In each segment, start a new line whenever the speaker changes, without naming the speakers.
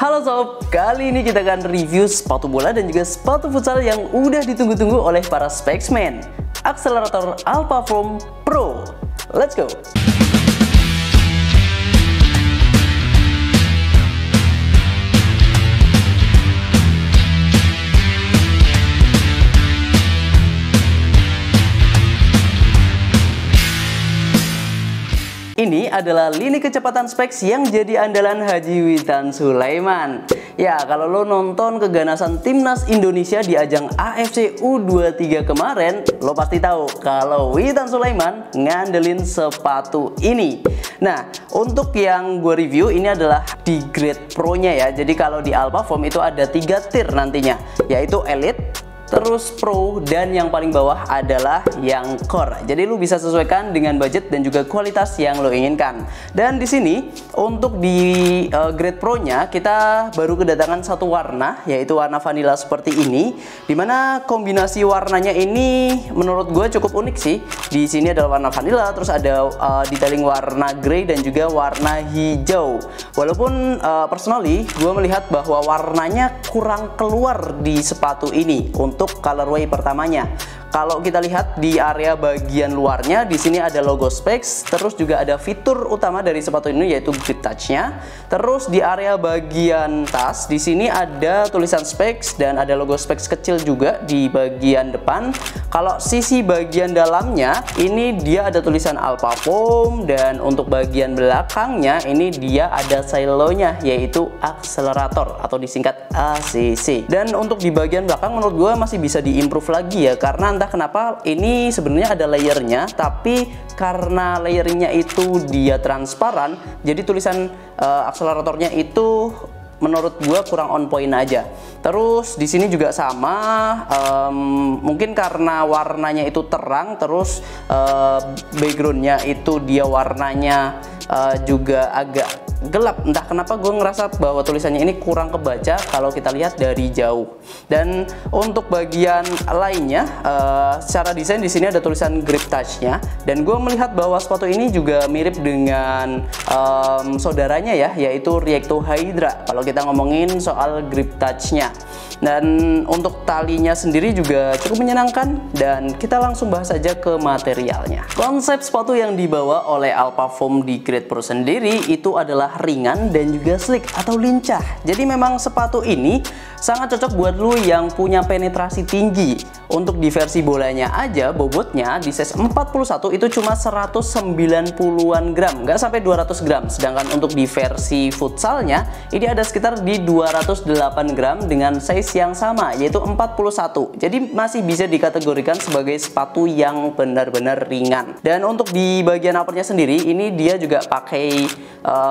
Halo sob, kali ini kita akan review sepatu bola dan juga sepatu futsal yang udah ditunggu-tunggu oleh para speksmen, Accelerator Alphafoam Pro. Let's go! Ini adalah lini kecepatan specs yang jadi andalan Haji Witan Sulaiman. Ya, kalau lo nonton keganasan timnas Indonesia di ajang AFC U23 kemarin, lo pasti tahu kalau Witan Sulaiman ngandelin sepatu ini. Nah, untuk yang gue review ini adalah di grade pro-nya ya. Jadi kalau di Alphafoam itu ada 3 tier nantinya, yaitu Elite, terus Pro, dan yang paling bawah adalah yang Core. Jadi lu bisa sesuaikan dengan budget dan juga kualitas yang lo inginkan. Dan di sini untuk di grade Pro-nya kita baru kedatangan satu warna, yaitu warna vanilla seperti ini. Dimana kombinasi warnanya ini menurut gue cukup unik sih. Di sini adalah warna vanilla, terus ada detailing warna grey dan juga warna hijau. Walaupun personally gue melihat bahwa warnanya kurang keluar di sepatu ini untuk colorway pertamanya. Kalau kita lihat di area bagian luarnya, di sini ada logo specs, terus juga ada fitur utama dari sepatu ini yaitu grip touch-nya. Terus di area bagian tas, di sini ada tulisan specs dan ada logo specs kecil juga di bagian depan. Kalau sisi bagian dalamnya, ini dia ada tulisan Alphafoam, dan untuk bagian belakangnya ini dia ada silonya yaitu akselerator atau disingkat ACC. Dan untuk di bagian belakang menurut gue masih bisa diimprove lagi ya, karena entah kenapa ini sebenarnya ada layernya, tapi karena layernya itu dia transparan, jadi tulisan akseleratornya itu menurut gue kurang on point aja. Terus di sini juga sama, mungkin karena warnanya itu terang, terus backgroundnya itu dia warnanya juga agak gelap. Entah kenapa gue ngerasa bahwa tulisannya ini kurang kebaca kalau kita lihat dari jauh. Dan untuk bagian lainnya, secara desain di sini ada tulisan grip touch-nya, dan gue melihat bahwa sepatu ini juga mirip dengan saudaranya ya, yaitu Reacto Hydra kalau kita ngomongin soal grip touch-nya. Dan untuk talinya sendiri juga cukup menyenangkan, dan kita langsung bahas saja ke materialnya. Konsep sepatu yang dibawa oleh Alphafoam di grade Pro sendiri itu adalah ringan dan juga slick atau lincah. Jadi memang sepatu ini sangat cocok buat lu yang punya penetrasi tinggi. Untuk di versi bolanya aja, bobotnya di size 41 itu cuma 190-an gram, nggak sampai 200 gram. Sedangkan untuk di versi futsalnya, ini ada sekitar di 208 gram dengan size yang sama, yaitu 41. Jadi masih bisa dikategorikan sebagai sepatu yang benar-benar ringan. Dan untuk di bagian uppernya sendiri, ini dia juga pakai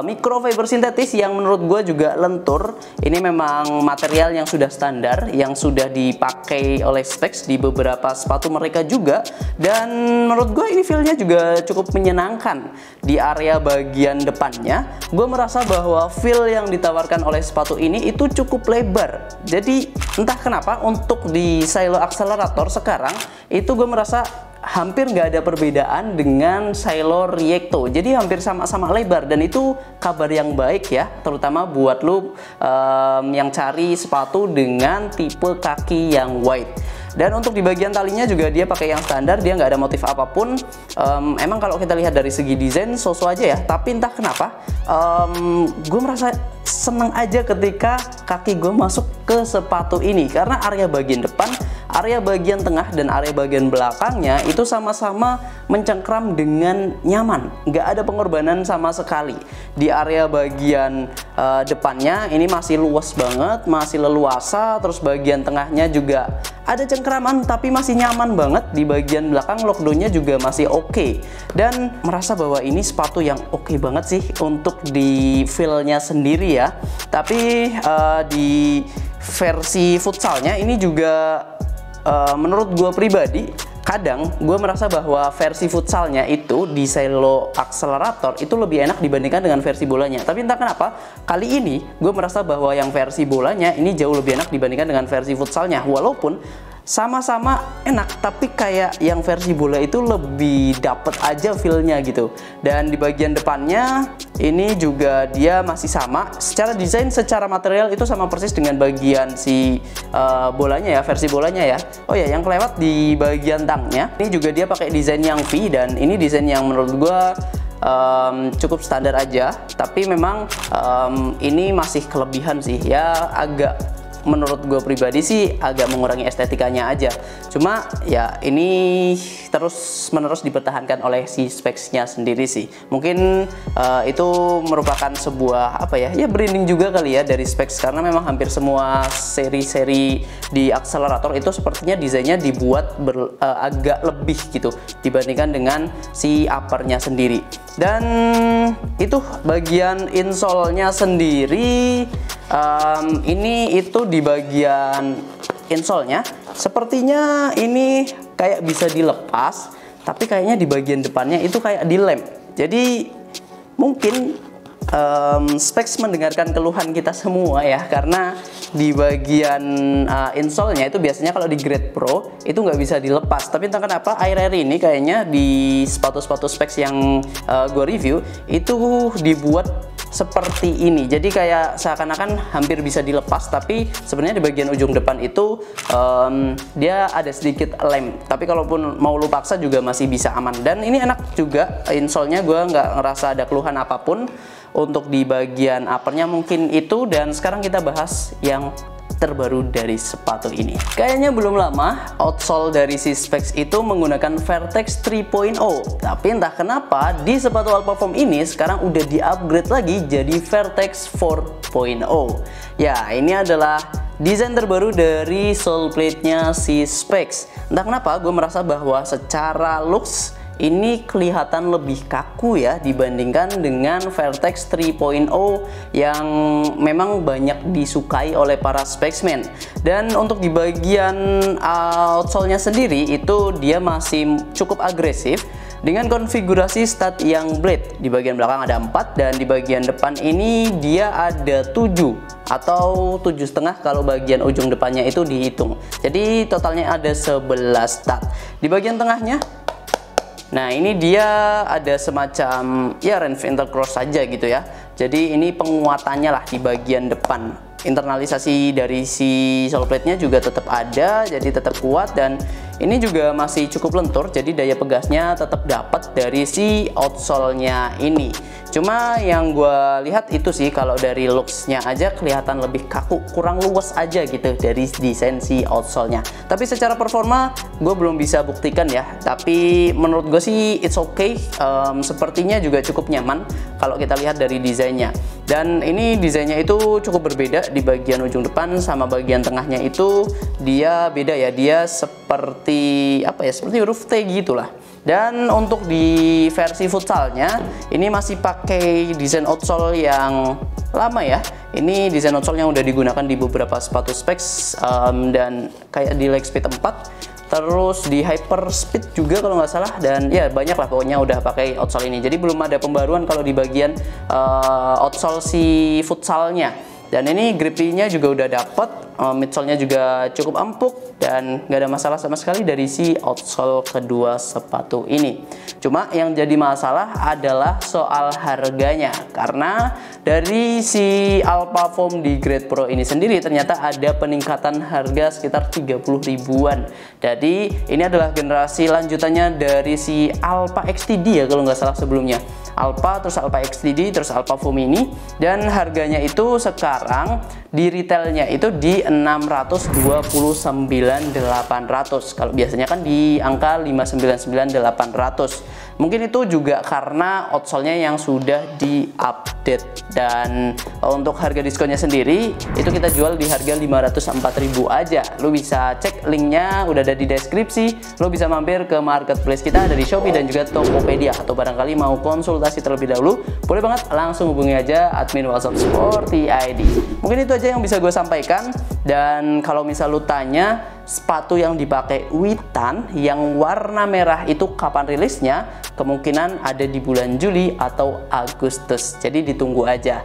microfiber sintetis yang menurut gue juga lentur. Ini memang material yang sudah standar, yang sudah dipakai oleh specs di beberapa sepatu mereka juga, dan menurut gue ini feel-nya juga cukup menyenangkan. Di area bagian depannya, gue merasa bahwa feel yang ditawarkan oleh sepatu ini itu cukup lebar. Jadi entah kenapa untuk di silo akselerator sekarang itu gue merasa hampir nggak ada perbedaan dengan silo Reacto. Jadi hampir sama-sama lebar, dan itu kabar yang baik ya, terutama buat lu yang cari sepatu dengan tipe kaki yang wide. Dan untuk di bagian talinya juga dia pakai yang standar, dia nggak ada motif apapun. Emang kalau kita lihat dari segi desain so-so aja ya, tapi entah kenapa gue merasa seneng aja ketika kaki gue masuk ke sepatu ini, karena area bagian depan, area bagian tengah, dan area bagian belakangnya itu sama-sama mencengkram dengan nyaman, nggak ada pengorbanan sama sekali. Di area bagian depannya ini masih luas banget, masih leluasa, terus bagian tengahnya juga ada cengkraman tapi masih nyaman banget. Di bagian belakang lockdownnya juga masih oke, dan merasa bahwa ini sepatu yang oke banget sih untuk di feel-nya sendiri ya. Tapi di versi futsalnya ini juga menurut gue pribadi, kadang gue merasa bahwa versi futsalnya itu di silo akselerator itu lebih enak dibandingkan dengan versi bolanya. Tapi entah kenapa kali ini gue merasa bahwa yang versi bolanya ini jauh lebih enak dibandingkan dengan versi futsalnya. Walaupun sama-sama enak, tapi kayak yang versi bola itu lebih dapet aja feel-nya gitu. Dan di bagian depannya ini juga dia masih sama, secara desain, secara material itu sama persis dengan bagian si bolanya ya, versi bolanya ya. Oh ya, yang kelewat di bagian tangnya, ini juga dia pakai desain yang V, dan ini desain yang menurut gua cukup standar aja, tapi memang ini masih kelebihan sih ya, agak menurut gue pribadi sih agak mengurangi estetikanya aja. Cuma ya ini terus menerus dipertahankan oleh si specsnya sendiri sih. Mungkin itu merupakan sebuah apa ya, branding juga kali ya dari specs, karena memang hampir semua seri-seri di akselerator itu sepertinya desainnya dibuat agak lebih gitu dibandingkan dengan si uppernya sendiri. Dan itu bagian insole-nya sendiri. Ini itu di bagian insole-nya sepertinya ini kayak bisa dilepas, tapi kayaknya di bagian depannya itu kayak dilem. Jadi mungkin specs mendengarkan keluhan kita semua ya, karena di bagian insole-nya itu biasanya kalau di grade pro itu nggak bisa dilepas, tapi entah kenapa akhir-akhir ini kayaknya di sepatu-sepatu specs yang gue review itu dibuat seperti ini. Jadi kayak seakan-akan hampir bisa dilepas, tapi sebenarnya di bagian ujung depan itu dia ada sedikit lem, tapi kalaupun mau lu paksa juga masih bisa aman. Dan ini enak juga insole-nya, gue nggak ngerasa ada keluhan apapun. Untuk di bagian uppernya mungkin itu. Dan sekarang kita bahas yang terbaru dari sepatu ini. Kayaknya belum lama outsole dari si specs itu menggunakan Vertex 3.0, tapi entah kenapa di sepatu Alphafoam ini sekarang udah di-upgrade lagi jadi Vertex 4.0. Ya, ini adalah desain terbaru dari sole plate-nya si specs. Entah kenapa gue merasa bahwa secara looks ini kelihatan lebih kaku ya dibandingkan dengan Vertex 3.0 yang memang banyak disukai oleh para specsmen. Dan untuk di bagian outsole-nya sendiri itu dia masih cukup agresif dengan konfigurasi stud yang blade. Di bagian belakang ada 4 dan di bagian depan ini dia ada 7 atau 7,5 kalau bagian ujung depannya itu dihitung. Jadi totalnya ada 11 stud. Di bagian tengahnya, nah ini dia ada semacam ya range intercross saja gitu ya. Jadi ini penguatannya lah di bagian depan. Internalisasi dari si sole plate-nya juga tetap ada, jadi tetap kuat, dan ini juga masih cukup lentur, jadi daya pegasnya tetap dapat dari si outsole-nya ini. Cuma yang gue lihat itu sih kalau dari looks-nya aja kelihatan lebih kaku, kurang luas aja gitu dari desain si outsole-nya. Tapi secara performa gue belum bisa buktikan ya, tapi menurut gue sih it's okay. Sepertinya juga cukup nyaman kalau kita lihat dari desainnya. Dan ini desainnya itu cukup berbeda. Di bagian ujung depan sama bagian tengahnya itu dia beda ya, dia seperti apa ya, seperti huruf T gitulah. Dan untuk di versi futsalnya ini masih pakai desain outsole yang lama ya. Ini desain outsole yang udah digunakan di beberapa sepatu specs, dan kayak di Lightspeed 4, terus di Hyperspeed juga kalau nggak salah, dan ya banyak lah pokoknya udah pakai outsole ini. Jadi belum ada pembaruan kalau di bagian outsole si futsalnya. Dan ini grippinya juga udah dapet, midsole-nya juga cukup empuk, dan nggak ada masalah sama sekali dari si outsole kedua sepatu ini. Cuma yang jadi masalah adalah soal harganya, karena dari si Alphafoam di grade pro ini sendiri ternyata ada peningkatan harga sekitar 30 ribuan. Jadi ini adalah generasi lanjutannya dari si Alpha XTD ya kalau nggak salah sebelumnya. Alpha, terus Alpha XTD, terus Alphafoam ini, dan harganya itu sekarang di retailnya itu di 629.800. Kalau biasanya kan di angka 599.800. Mungkin itu juga karena outsole-nya yang sudah di-update. Dan untuk harga diskonnya sendiri itu kita jual di harga 504.000 aja. Lu bisa cek linknya udah ada di deskripsi. Lu bisa mampir ke marketplace kita, ada di Shopee dan juga Tokopedia. Atau barangkali mau konsultasi terlebih dahulu, boleh banget langsung hubungi aja admin WhatsApp Sporty ID. Mungkin itu aja yang bisa gue sampaikan. Dan kalau misal lu tanya sepatu yang dipakai Witan yang warna merah itu kapan rilisnya, kemungkinan ada di bulan Juli atau Agustus, jadi ditunggu aja.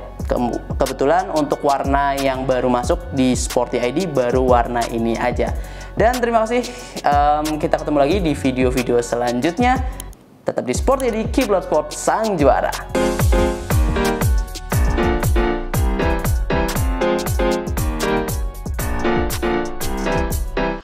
Kebetulan untuk warna yang baru masuk di Sporty ID baru warna ini aja. Dan terima kasih, kita ketemu lagi di video-video selanjutnya. Tetap di Sport Eddy, Kiblat Sport, sang juara.